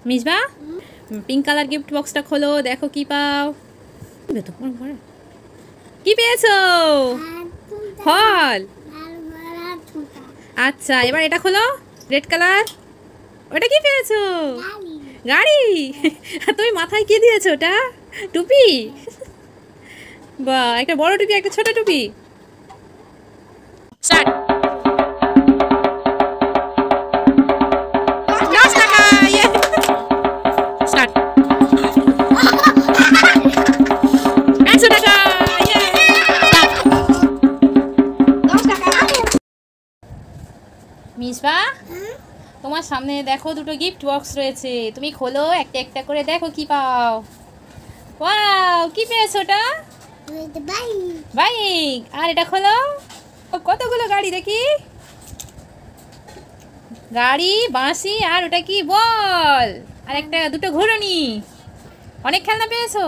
Misba pink colour gift বক্সটা খোলো, দেখো কি পাও। কি পেয়েছো? ফল। আচ্ছা, এবার এটা খোলো, রেড কালার। ওটা কি পেয়েছো? গাড়ি। তুমি মাথায় কি দিয়েছো? ওটা টুপি। বাহ, একটা বড় টুপি, একটা ছোট টুপি। স্টার্ট। 10 টাকা। স্টার্ট। 100 টাকা। মিসবা, তোমার সামনে দেখো দুটো গিফট বক্স রয়েছে, তুমি খোলো, একটা একটা করে দেখো কি পাও। ওয়াও, কি পেয়েছো? ওটা বাইক। আর এটা খোলো, কতগুলো গাড়ি দেখি। গাড়ি, বাঁশি, আর ওটা কি বল, আর একটা দুটো ঘুরনি। অনেক খেলনা পেয়েছো।